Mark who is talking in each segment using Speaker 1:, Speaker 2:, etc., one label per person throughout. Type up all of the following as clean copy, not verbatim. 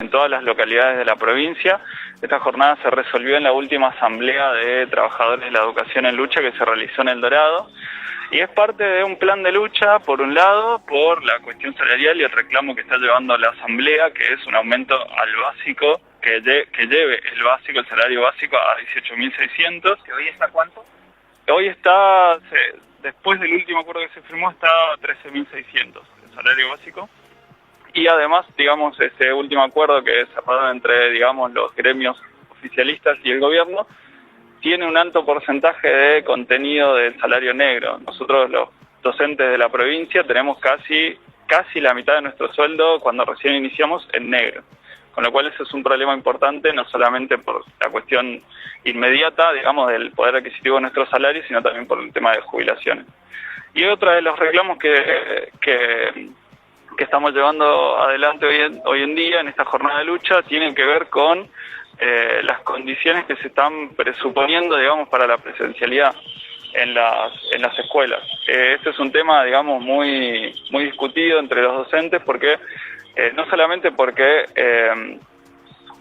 Speaker 1: en todas las localidades de la provincia. Esta jornada se resolvió en la última asamblea de trabajadores de la educación en lucha que se realizó en El Dorado, y es parte de un plan de lucha, por un lado, por la cuestión salarial y el reclamo que está llevando la asamblea, que es un aumento al básico, que lleve el salario básico a 18.600.
Speaker 2: ¿Que hoy está cuánto?
Speaker 1: Hoy está, después del último acuerdo que se firmó, está a 13.600 el salario básico. Y además, digamos, este último acuerdo que es cerrado entre, digamos, los gremios oficialistas y el gobierno, tiene un alto porcentaje de contenido del salario negro. Nosotros, los docentes de la provincia, tenemos casi la mitad de nuestro sueldo cuando recién iniciamos en negro. Con lo cual eso es un problema importante, no solamente por la cuestión inmediata, digamos, del poder adquisitivo de nuestros salarios, sino también por el tema de jubilaciones. Y otro de los reclamos que estamos llevando adelante hoy en día, en esta jornada de lucha, tienen que ver con las condiciones que se están presuponiendo, digamos, para la presencialidad en las escuelas. Este es un tema, digamos, muy discutido entre los docentes, porque no solamente porque,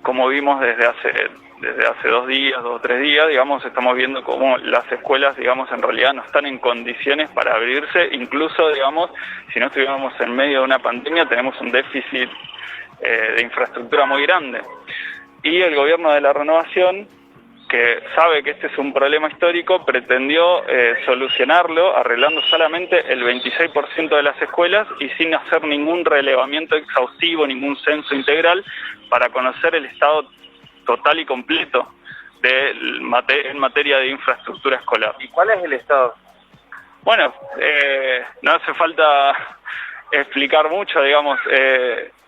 Speaker 1: como vimos desde hace 2 o 3 días, digamos, estamos viendo cómo las escuelas, digamos, en realidad no están en condiciones para abrirse. Incluso, digamos, si no estuviéramos en medio de una pandemia, tenemos un déficit de infraestructura muy grande. Y el gobierno de la Renovación, que sabe que este es un problema histórico, pretendió solucionarlo arreglando solamente el 26% de las escuelas y sin hacer ningún relevamiento exhaustivo, ningún censo integral, para conocer el estado total y completo en materia de infraestructura escolar.
Speaker 2: ¿Y cuál es el estado?
Speaker 1: Bueno, no hace falta explicar mucho, digamos,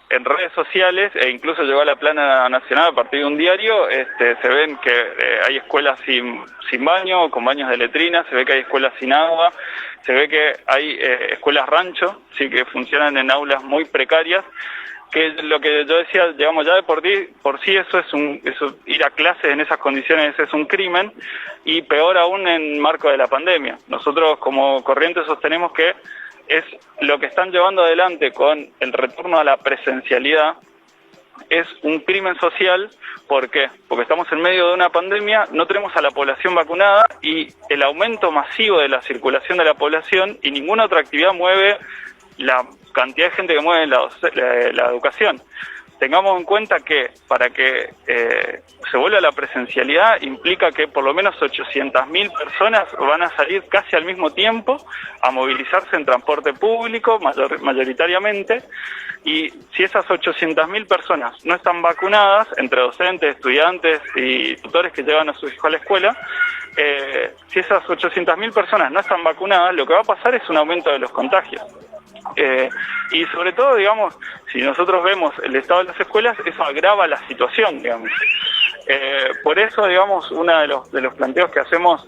Speaker 1: en redes sociales, e incluso llegó a la plana nacional a partir de un diario. Se ven que hay escuelas sin baño, con baños de letrina, se ve que hay escuelas sin agua, se ve que hay escuelas rancho, sí, que funcionan en aulas muy precarias, que lo que yo decía, digamos, ya de por sí eso ir a clases en esas condiciones es un crimen, y peor aún en marco de la pandemia. Nosotros como Corrientes sostenemos que es lo que están llevando adelante con el retorno a la presencialidad, es un crimen social. ¿Por qué? Porque estamos en medio de una pandemia, no tenemos a la población vacunada, y el aumento masivo de la circulación de la población, y ninguna otra actividad mueve la cantidad de gente que mueve la educación. Tengamos en cuenta que para que se vuelva a la presencialidad implica que por lo menos 800.000 personas van a salir casi al mismo tiempo a movilizarse en transporte público, mayoritariamente, y si esas 800.000 personas no están vacunadas, entre docentes, estudiantes y tutores que llevan a sus hijos a la escuela, si esas 800.000 personas no están vacunadas, lo que va a pasar es un aumento de los contagios. Y sobre todo, digamos, si nosotros vemos el estado de las escuelas, eso agrava la situación, digamos. Por eso, digamos, uno de los planteos que hacemos,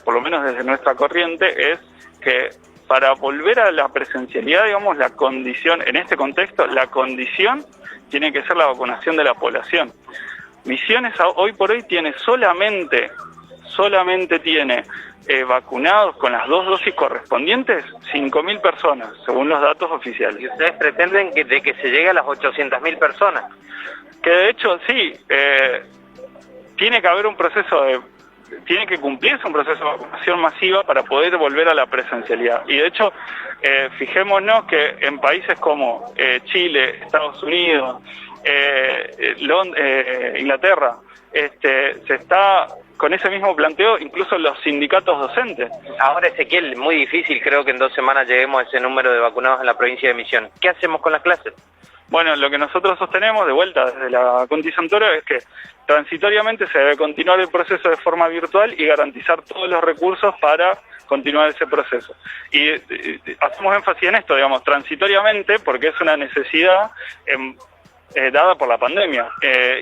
Speaker 1: por lo menos desde nuestra corriente, es que para volver a la presencialidad, digamos, la condición, en este contexto, la condición tiene que ser la vacunación de la población. Misiones hoy por hoy tiene solamente tiene vacunados con las 2 dosis correspondientes 5.000 personas, según los datos oficiales.
Speaker 2: ¿Y ustedes pretenden de que se llegue a las 800.000 personas?
Speaker 1: Que de hecho sí, tiene que haber tiene que cumplirse un proceso de vacunación masiva para poder volver a la presencialidad. Y de hecho, fijémonos que en países como Chile, Estados Unidos, Inglaterra, se está con ese mismo planteo, incluso los sindicatos docentes.
Speaker 2: Ahora, Ezequiel, muy difícil, creo que en 2 semanas lleguemos a ese número de vacunados en la provincia de Misiones. ¿Qué hacemos con las clases?
Speaker 1: Bueno, lo que nosotros sostenemos, de vuelta desde la Conti Santoro, es que transitoriamente se debe continuar el proceso de forma virtual y garantizar todos los recursos para continuar ese proceso. Y hacemos énfasis en esto, digamos, transitoriamente, porque es una necesidad dada por la pandemia,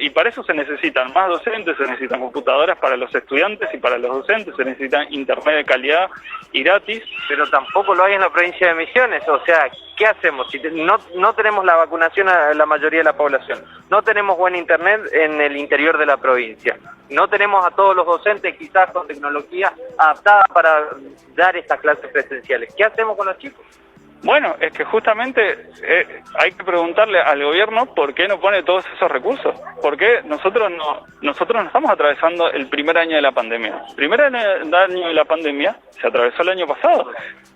Speaker 1: y para eso se necesitan más docentes, se necesitan computadoras para los estudiantes y para los docentes, se necesitan internet de calidad y gratis.
Speaker 2: Pero tampoco lo hay en la provincia de Misiones. O sea, ¿qué hacemos si no tenemos la vacunación a la mayoría de la población? No tenemos buen internet en el interior de la provincia, no tenemos a todos los docentes quizás con tecnología adaptada para dar estas clases presenciales. ¿Qué hacemos con los chicos?
Speaker 1: Bueno, es que justamente hay que preguntarle al gobierno por qué no pone todos esos recursos. ¿Por qué nosotros no estamos atravesando el primer año de la pandemia? El primer año de la pandemia se atravesó el año pasado.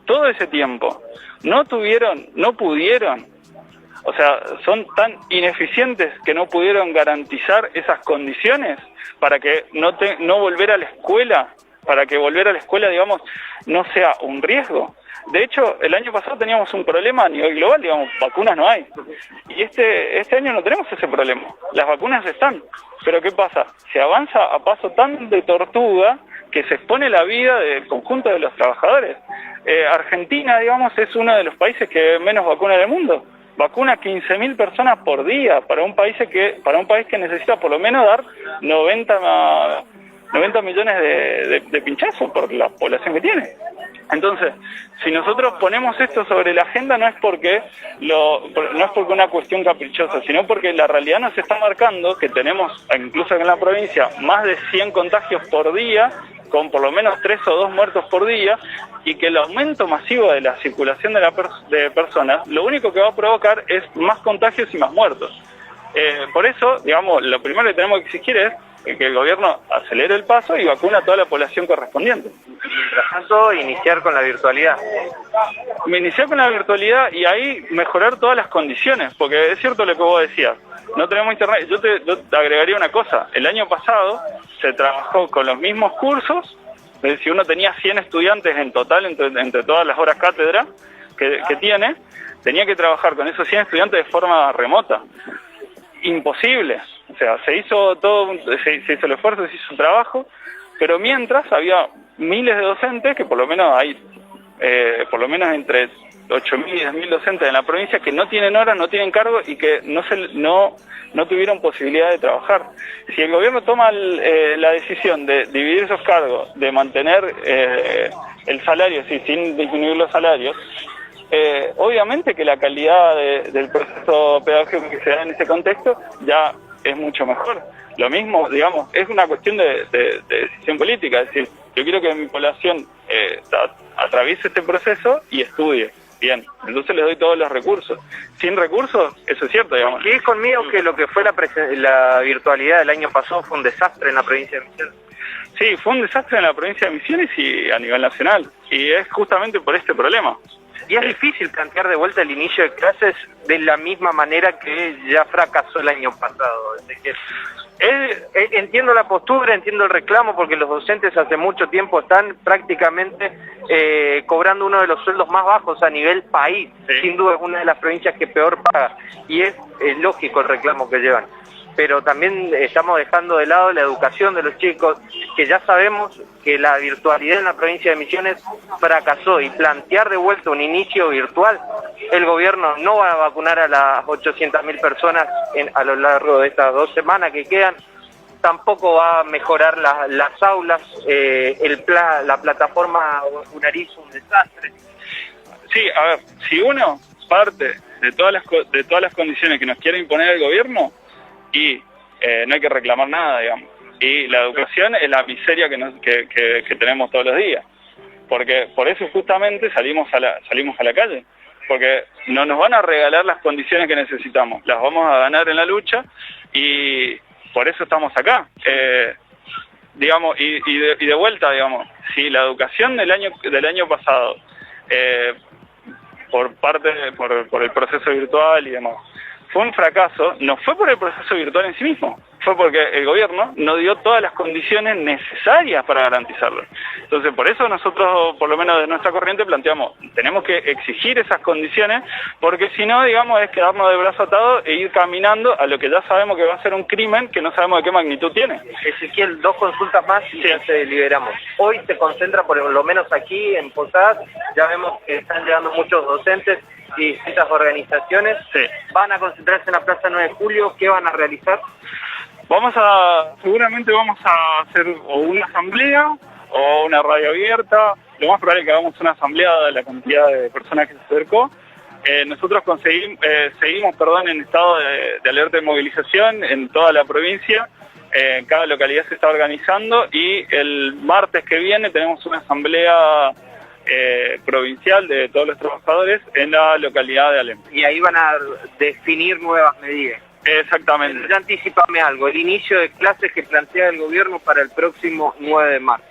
Speaker 1: Todo ese tiempo no pudieron, o sea, son tan ineficientes que no pudieron garantizar esas condiciones para que no volver a la escuela, para que volver a la escuela, digamos, no sea un riesgo. De hecho, el año pasado teníamos un problema a nivel global, digamos, vacunas no hay. Y este año no tenemos ese problema. Las vacunas están. Pero ¿qué pasa? Se avanza a paso tan de tortuga que se expone la vida del conjunto de los trabajadores. Argentina, digamos, es uno de los países que menos vacuna en el mundo. Vacuna 15.000 personas por día para un país que necesita por lo menos dar 90 millones de pinchazos por la población que tiene. Entonces, si nosotros ponemos esto sobre la agenda no es porque una cuestión caprichosa, sino porque la realidad nos está marcando que tenemos, incluso en la provincia, más de 100 contagios por día, con por lo menos 3 o 2 muertos por día, y que el aumento masivo de la circulación de personas, lo único que va a provocar es más contagios y más muertos. Por eso, digamos, lo primero que tenemos que exigir es que el gobierno acelere el paso y vacune a toda la población correspondiente.
Speaker 2: Mientras tanto, iniciar con la virtualidad.
Speaker 1: Iniciar con la virtualidad y ahí mejorar todas las condiciones, porque es cierto lo que vos decías, no tenemos internet. Yo te agregaría una cosa, el año pasado se trabajó con los mismos cursos, es decir, uno tenía 100 estudiantes en total entre todas las horas cátedra que tenía que trabajar con esos 100 estudiantes de forma remota. Imposible. O sea, se hizo el esfuerzo, se hizo un trabajo, pero mientras había miles de docentes, que por lo menos hay entre 8.000 y 10.000 docentes en la provincia que no tienen horas, no tienen cargo y que no tuvieron posibilidad de trabajar. Si el gobierno toma la decisión de dividir esos cargos, de mantener el salario, sin disminuir los salarios, obviamente que la calidad del proceso pedagógico que se da en ese contexto ya es mucho mejor. Lo mismo, digamos, es una cuestión de decisión política, es decir, yo quiero que mi población atraviese este proceso y estudie. Bien, entonces les doy todos los recursos. Sin recursos, eso es cierto, digamos.
Speaker 2: ¿Qué es conmigo que lo que fue la virtualidad del año pasado fue un desastre en la provincia de Misiones?
Speaker 1: Sí, fue un desastre en la provincia de Misiones y a nivel nacional. Y es justamente por este problema.
Speaker 2: Y es difícil plantear de vuelta el inicio de clases de la misma manera que ya fracasó el año pasado. Entiendo la postura, entiendo el reclamo, porque los docentes hace mucho tiempo están prácticamente cobrando uno de los sueldos más bajos a nivel país. Sí. Sin duda es una de las provincias que peor paga. Y es lógico el reclamo que llevan. Pero también estamos dejando de lado la educación de los chicos, que ya sabemos que la virtualidad en la provincia de Misiones fracasó, y plantear de vuelta un inicio virtual, el gobierno no va a vacunar a las 800.000 personas a lo largo de estas 2 semanas que quedan, tampoco va a mejorar las aulas, la plataforma vacunaria es un desastre.
Speaker 1: Sí, a ver, si uno parte de todas las condiciones que nos quiere imponer el gobierno, y no hay que reclamar nada, digamos. Y la educación es la miseria que tenemos todos los días. Porque por eso justamente salimos a la calle. Porque no nos van a regalar las condiciones que necesitamos. Las vamos a ganar en la lucha y por eso estamos acá. Digamos, y de vuelta, digamos, si la educación del año pasado, por el proceso virtual y demás, fue un fracaso, no fue por el proceso virtual en sí mismo, fue porque el gobierno no dio todas las condiciones necesarias para garantizarlo. Entonces, por eso nosotros, por lo menos de nuestra corriente, planteamos, tenemos que exigir esas condiciones, porque si no, digamos, es quedarnos de brazo atado e ir caminando a lo que ya sabemos que va a ser un crimen que no sabemos de qué magnitud tiene.
Speaker 2: Ezequiel, 2 consultas más y ya se liberamos. Hoy se concentra, por lo menos aquí en Posadas, ya vemos que están llegando muchos docentes y distintas organizaciones.
Speaker 1: Sí.
Speaker 2: Van a concentrarse en la Plaza 9 de Julio, ¿qué van a realizar?
Speaker 1: Seguramente vamos a hacer o una asamblea o una radio abierta. Lo más probable es que hagamos una asamblea de la cantidad de personas que se acercó. Nosotros seguimos en estado de alerta de movilización en toda la provincia. Cada localidad se está organizando y el martes que viene tenemos una asamblea provincial de todos los trabajadores en la localidad de Alem.
Speaker 2: Y ahí van a definir nuevas medidas.
Speaker 1: Exactamente.
Speaker 2: Ya anticipame algo, el inicio de clases que plantea el gobierno para el próximo 9 de marzo.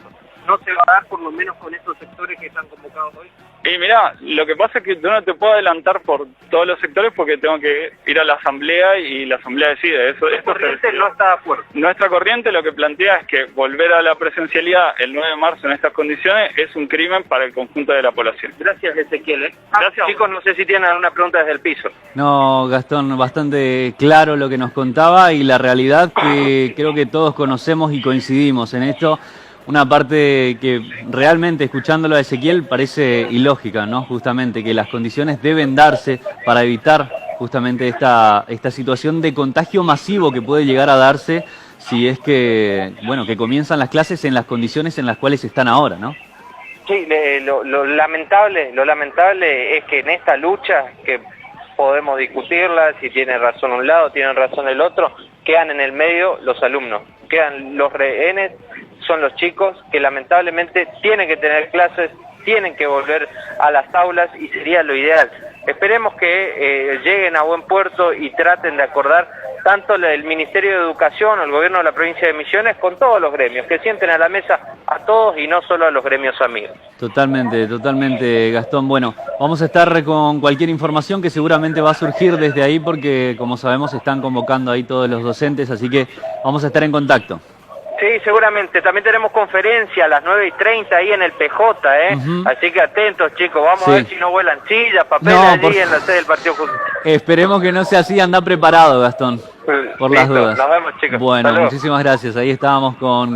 Speaker 2: ¿No se va a dar por lo menos con estos sectores que están convocados hoy?
Speaker 1: Y mirá, lo que pasa es que yo no te puedo adelantar por todos los sectores porque tengo que ir a la asamblea y la asamblea decide.
Speaker 2: La corriente no está de acuerdo.
Speaker 1: Nuestra corriente lo que plantea es que volver a la presencialidad el 9 de marzo en estas condiciones es un crimen para el conjunto de la población.
Speaker 2: Gracias, Ezequiel.
Speaker 1: Gracias.
Speaker 2: Chicos, no sé si tienen alguna pregunta desde el piso.
Speaker 3: No, Gastón, bastante claro lo que nos contaba y la realidad que creo que todos conocemos y coincidimos en esto. Una parte que realmente, escuchándolo a Ezequiel, parece ilógica, ¿no? Justamente que las condiciones deben darse para evitar justamente esta situación de contagio masivo que puede llegar a darse si es que, bueno, que comienzan las clases en las condiciones en las cuales están ahora, ¿no?
Speaker 2: Sí, lo lamentable es que en esta lucha, que podemos discutirla, si tiene razón un lado, tiene razón el otro, quedan en el medio los alumnos, quedan los rehenes, son los chicos que lamentablemente tienen que tener clases, tienen que volver a las aulas y sería lo ideal. Esperemos que lleguen a buen puerto y traten de acordar tanto el Ministerio de Educación o el gobierno de la provincia de Misiones con todos los gremios, que sienten a la mesa a todos y no solo a los gremios amigos.
Speaker 3: Totalmente, Gastón. Bueno, vamos a estar con cualquier información que seguramente va a surgir desde ahí porque, como sabemos, están convocando ahí todos los docentes, así que vamos a estar en contacto.
Speaker 2: Sí, seguramente. También tenemos conferencia a las 9:30 ahí en el PJ, Así que atentos, chicos. Vamos a ver si no vuelan sillas, papeles allí en la sede del Partido Justo.
Speaker 3: Esperemos que no sea así. Anda preparado, Gastón, por las dudas.
Speaker 2: Nos vemos, chicos.
Speaker 3: Bueno, muchísimas gracias. Ahí estábamos con